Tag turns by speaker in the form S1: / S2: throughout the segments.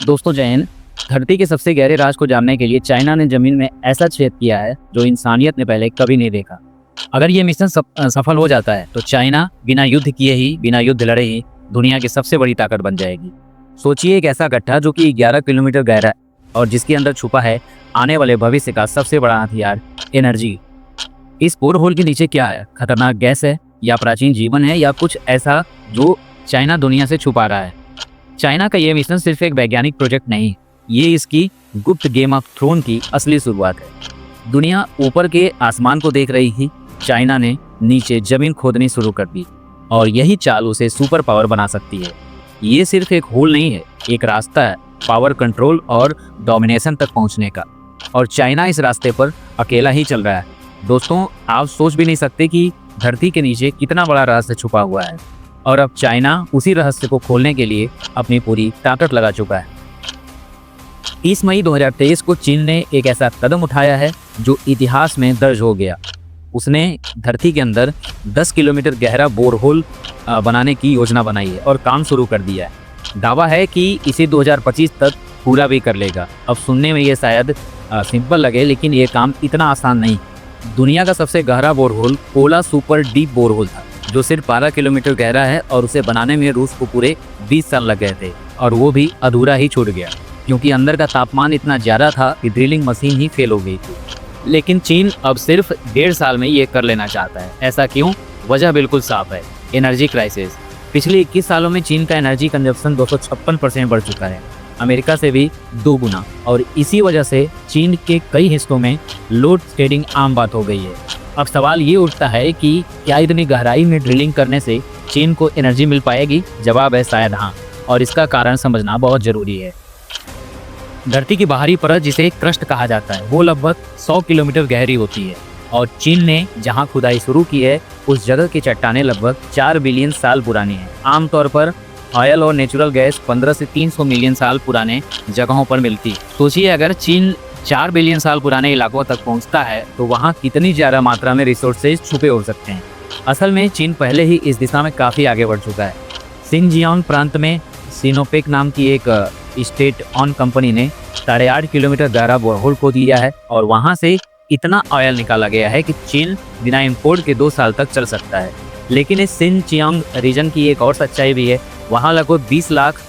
S1: दोस्तों जय हिंद। धरती के सबसे गहरे राज को जानने के लिए चाइना ने जमीन में ऐसा छेद किया है जो इंसानियत ने पहले कभी नहीं देखा। अगर ये मिशन सफल हो जाता है तो चाइना बिना युद्ध किए ही, बिना युद्ध लड़े ही दुनिया की सबसे बड़ी ताकत बन जाएगी। सोचिए एक ऐसा गड्ढा जो कि 11 किलोमीटर गहरा है और जिसके अंदर छुपा है आने वाले भविष्य का सबसे बड़ा हथियार, एनर्जी। इस बोर होल के नीचे क्या है? खतरनाक गैस है या प्राचीन जीवन है या कुछ ऐसा जो चाइना दुनिया से छुपा रहा है? चाइना का ये मिशन सिर्फ एक वैज्ञानिक प्रोजेक्ट नहीं, ये इसकी गुप्त गेम ऑफ थ्रोन की असली शुरुआत है। दुनिया ऊपर के आसमान को देख रही थी, चाइना ने नीचे जमीन खोदनी शुरू कर दी और यही चाल उसे सुपर पावर बना सकती है। ये सिर्फ एक होल नहीं है, एक रास्ता है पावर, कंट्रोल और डोमिनेशन तक पहुंचने का, और चाइना इस रास्ते पर अकेला ही चल रहा है। दोस्तों, आप सोच भी नहीं सकते कि धरती के नीचे कितना बड़ा रहस्य छुपा हुआ है, और अब चाइना उसी रहस्य को खोलने के लिए अपनी पूरी ताकत लगा चुका है। 30 मई 2023 को चीन ने एक ऐसा कदम उठाया है जो इतिहास में दर्ज हो गया। उसने धरती के अंदर 10 किलोमीटर गहरा बोरहोल बनाने की योजना बनाई है और काम शुरू कर दिया है। दावा है कि इसे 2025 तक पूरा भी कर लेगा। अब सुनने में ये शायद सिंपल लगे, लेकिन ये काम इतना आसान नहीं। दुनिया का सबसे गहरा borehole Kola super deep borehole था जो सिर्फ 12 किलोमीटर गहरा है, और उसे बनाने में रूस को पूरे 20 साल लग गए थे, और वो भी अधूरा ही छूट गया क्योंकि अंदर का तापमान इतना ज़्यादा था कि ड्रिलिंग मशीन ही फेल हो गई थी। लेकिन चीन अब सिर्फ 1.5 साल में ये कर लेना चाहता है। ऐसा क्यों? वजह बिल्कुल साफ है, एनर्जी क्राइसिस। पिछले 21 सालों में चीन का एनर्जी कंजप्शन 256% बढ़ चुका है, अमेरिका से भी 2 गुना, और इसी वजह से चीन के कई हिस्सों में लोड शेडिंग आम बात हो गई है। अब सवाल ये उठता है कि क्या इतनी गहराई में ड्रिलिंग करने से चीन को एनर्जी मिल पाएगी? जवाब है शायद हाँ, और इसका कारण समझना बहुत ज़रूरी है। धरती की बाहरी परत, जिसे क्रस्ट कहा जाता है, वो लगभग 100 किलोमीटर गहरी होती है, और चीन ने जहाँ खुदाई शुरू की है उस जगह की चट्टानें लगभग 4 बिलियन साल पुरानी हैं। आमतौर पर ऑयल और नेचुरल गैस 15 से 300 मिलियन साल पुराने जगहों पर मिलती। सोचिए अगर चीन 4 बिलियन साल पुराने इलाकों तक पहुंचता है तो वहां कितनी ज़्यादा मात्रा में रिसोर्सेज छुपे हो सकते हैं। असल में चीन पहले ही इस दिशा में काफ़ी आगे बढ़ चुका है। सिनजियांग प्रांत में सिनोपेक नाम की एक स्टेट ऑन कंपनी ने 8.5 किलोमीटर गहरा बोरहोल को दिया है, और वहां से इतना ऑयल निकाला गया है कि चीन बिना इम्पोर्ट के 2 साल तक चल सकता है। लेकिन इस सिनजियांग रीजन की एक और सच्चाई भी है। वहाँ लगभग 20 लाख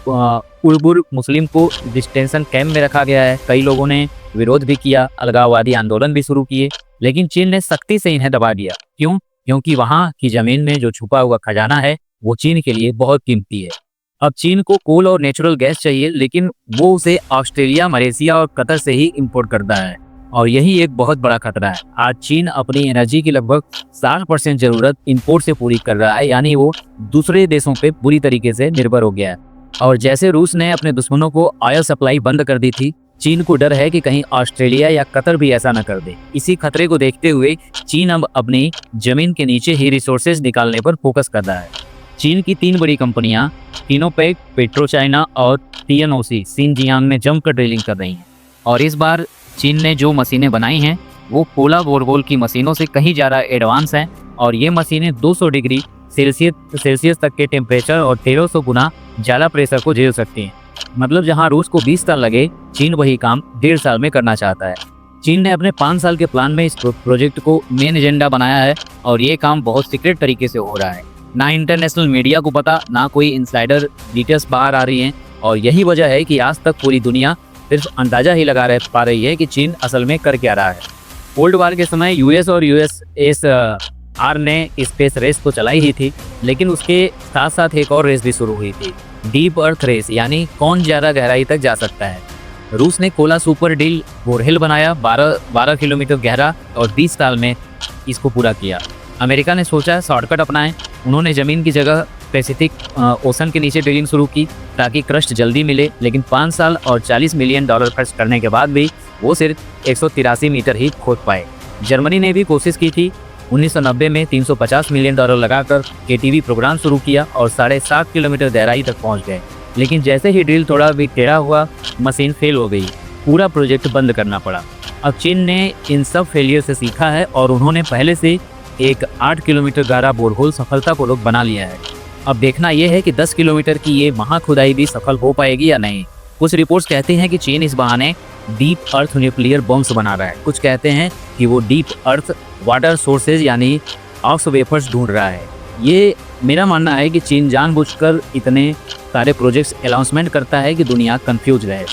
S1: उइगुर मुस्लिम को डिटेंशन कैंप में रखा गया है। कई लोगों ने विरोध भी किया, अलगाववादी आंदोलन भी शुरू किए, लेकिन चीन ने सख्ती से इन्हें दबा दिया। क्यों? क्योंकि वहाँ की जमीन में जो छुपा हुआ खजाना है वो चीन के लिए बहुत कीमती है। अब चीन को कोल और नेचुरल गैस चाहिए, लेकिन वो उसे ऑस्ट्रेलिया, मलेशिया और कतर से ही इम्पोर्ट करता है, और यही एक बहुत बड़ा खतरा है। आज चीन अपनी एनर्जी की लगभग 60% जरूरत इंपोर्ट से पूरी कर रहा है, यानी वो दूसरे देशों पे बुरी तरीके से निर्भर हो गया है। और जैसे रूस ने अपने दुश्मनों को ऑयल सप्लाई बंद कर दी थी, चीन को डर है कि कहीं ऑस्ट्रेलिया या कतर भी ऐसा न कर दे। इसी खतरे को देखते हुए चीन अब अपनी जमीन के नीचे ही रिसोर्सेज निकालने पर फोकस कर रहा है। चीन की 3 बड़ी कंपनियां सिनोपेक, पेट्रो चाइना और TNOC सिनजियांग में जमकर ड्रिलिंग कर रही हैं, और इस बार चीन ने जो मशीनें बनाई हैं वो कोला बोरहोल की मशीनों से कहीं ज़्यादा एडवांस हैं, और ये मशीनें 200 डिग्री सेल्सियस तक के टेम्परेचर और 1300 गुना ज़्यादा प्रेशर को झेल सकती हैं। मतलब जहां रूस को 20 साल लगे, चीन वही काम 1.5 साल में करना चाहता है। चीन ने अपने 5 साल के प्लान में इस प्रोजेक्ट को मेन एजेंडा बनाया है, और ये काम बहुत सीक्रेट तरीके से हो रहा है। ना इंटरनेशनल मीडिया को पता, ना कोई इनसाइडर डिटेल्स बाहर आ रही हैं, और यही वजह है कि आज तक पूरी दुनिया सिर्फ अंदाजा ही लगा पा रही है कि चीन असल में कर क्या रहा है। कोल्ड वार के समय यूएस और यूएसएसआर ने स्पेस रेस तो चलाई ही थी, लेकिन उसके साथ साथ एक और रेस भी शुरू हुई थी, डीप अर्थ रेस, यानी कौन ज़्यादा गहराई तक जा सकता है। रूस ने कोला सुपर डील बोरहोल बनाया, 12 किलोमीटर गहरा, और 20 साल में इसको पूरा किया। अमेरिका ने सोचा शॉर्टकट अपनाएं। उन्होंने ज़मीन की जगह पैसिफिक ओशन के नीचे ड्रिलिंग शुरू की ताकि क्रस्ट जल्दी मिले, लेकिन 5 साल और $40 मिलियन खर्च करने के बाद भी वो सिर्फ 183 मीटर ही खोद पाए। जर्मनी ने भी कोशिश की थी। 1990 में $350 मिलियन लगाकर KTV प्रोग्राम शुरू किया और 7.5 किलोमीटर गहराई तक पहुंच गए, लेकिन जैसे ही ड्रिल थोड़ा भी टेढ़ा हुआ, मशीन फेल हो गई, पूरा प्रोजेक्ट बंद करना पड़ा। अब चीन ने इन सब फेलियर से सीखा है, और उन्होंने पहले से एक 8 किलोमीटर गहरा बोरहोल सफलतापूर्वक बना लिया है। अब देखना यह है कि 10 किलोमीटर की ये महाखुदाई भी सफल हो पाएगी या नहीं। कुछ रिपोर्ट्स कहते हैं कि चीन इस बहाने डीप अर्थ न्यूक्लियर बॉम्ब्स बना रहा है, कुछ कहते हैं कि वो डीप अर्थ वाटर सोर्सेज यानी ऑक्स वेफर्स ढूंढ रहा है। ये मेरा मानना है कि चीन जानबूझकर इतने सारे प्रोजेक्ट्स अनाउंसमेंट करता है कि दुनिया कंफ्यूज रहे,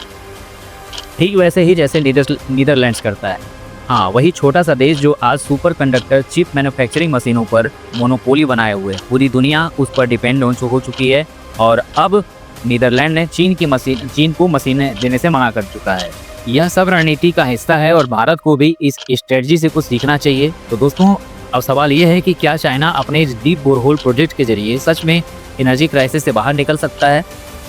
S1: ठीक वैसे ही जैसे नीदरलैंड्स करता है। हाँ, वही छोटा सा देश जो आज सुपर कंडक्टर चिप मैन्युफैक्चरिंग मशीनों पर मोनोपोली बनाए हुए, पूरी दुनिया उस पर डिपेंड हो चुकी है और अब नीदरलैंड ने चीन को मशीनें देने से मना कर चुका है। यह सब रणनीति का हिस्सा है और भारत को भी इस स्ट्रेटजी से कुछ सीखना चाहिए। तो दोस्तों, अब सवाल ये है कि क्या चाइना अपने इस डीप बोरहोल प्रोजेक्ट के जरिए सच में एनर्जी क्राइसिस से बाहर निकल सकता है?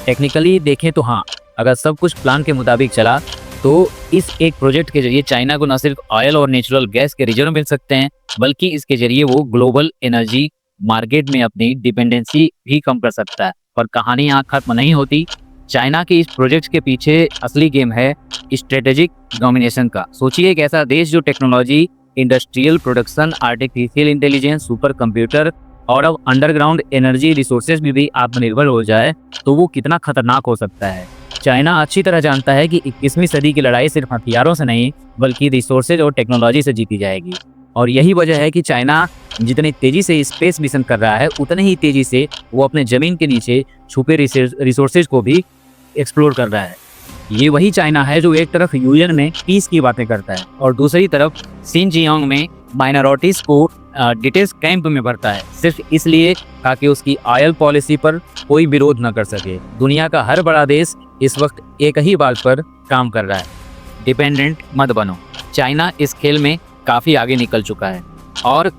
S1: टेक्निकली देखें तो हाँ, अगर सब कुछ प्लान के मुताबिक चला तो इस एक प्रोजेक्ट के जरिए चाइना को न सिर्फ ऑयल और नेचुरल गैस के रिजर्व मिल सकते हैं, बल्कि इसके जरिए वो ग्लोबल एनर्जी मार्केट में अपनी डिपेंडेंसी भी कम कर सकता है। पर कहानी यहाँ खत्म नहीं होती। चाइना के इस प्रोजेक्ट के पीछे असली गेम है स्ट्रेटेजिक डोमिनेशन का। सोचिए, एक ऐसा देश जो technology, industrial production, artificial intelligence, super computer और अब अंडरग्राउंड एनर्जी रिसोर्सेज में भी आत्मनिर्भर हो जाए तो वो कितना खतरनाक हो सकता है। चाइना अच्छी तरह जानता है कि 21वीं सदी की लड़ाई सिर्फ हथियारों से नहीं बल्कि रिसोर्सेज और टेक्नोलॉजी से जीती जाएगी। और यही वजह है कि चाइना जितनी तेजी से स्पेस मिशन कर रहा है, उतनी ही तेजी से वो अपने ज़मीन के नीचे छुपे रिसोर्सेज को भी एक्सप्लोर कर रहा है। ये वही चाइना है जो एक तरफ यूएन में पीस की बातें करता है और दूसरी तरफ शिनजियांग में माइनॉरिटीज़ को डिटेल्स कैंप में भरता है, सिर्फ इसलिए ताकि उसकी ऑयल पॉलिसी पर कोई विरोध न कर सके। दुनिया का हर बड़ा देश इस वक्त एक ही बात पर काम कर रहा है, डिपेंडेंट मत बनो। चाइना इस खेल में काफ़ी आगे निकल चुका है और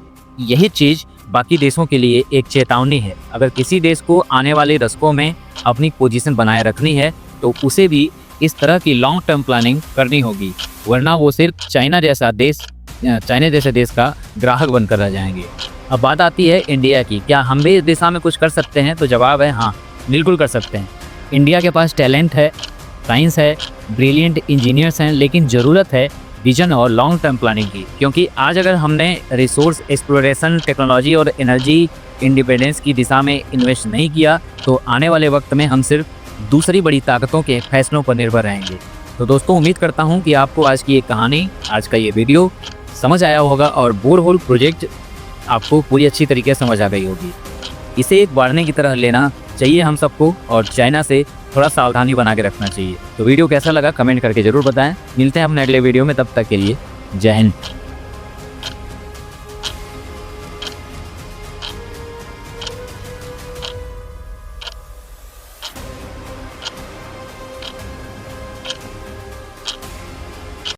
S1: यही चीज़ बाकी देशों के लिए एक चेतावनी है। अगर किसी देश को आने वाले दशकों में अपनी पोजीशन बनाए रखनी है तो उसे भी इस तरह की लॉन्ग टर्म प्लानिंग करनी होगी, वरना वो सिर्फ चाइना जैसे देश का ग्राहक बनकर रह जाएंगे। अब बात आती है इंडिया की, क्या हम भी इस दिशा में कुछ कर सकते हैं? तो जवाब है हाँ, बिल्कुल कर सकते हैं। इंडिया के पास टैलेंट है, साइंस है, ब्रिलियंट इंजीनियर्स हैं, लेकिन ज़रूरत है विजन और लॉन्ग टर्म प्लानिंग की। क्योंकि आज अगर हमने रिसोर्स एक्सप्लोरेशन, टेक्नोलॉजी और एनर्जी इंडिपेंडेंस की दिशा में इन्वेस्ट नहीं किया तो आने वाले वक्त में हम सिर्फ दूसरी बड़ी ताकतों के फैसलों पर निर्भर रहेंगे। तो दोस्तों, उम्मीद करता हूं कि आपको आज की ये कहानी, आज का ये वीडियो समझ आया होगा और बोरहोल प्रोजेक्ट आपको पूरी अच्छी तरीके से समझ आ गई होगी। इसे एक वार्निंग की तरह लेना चाहिए हम सबको और चाइना से थोड़ा सावधानी बना के रखना चाहिए। तो वीडियो कैसा लगा कमेंट करके ज़रूर बताएं। मिलते हैं अपने अगले वीडियो में, तब तक के लिए जय हिंद।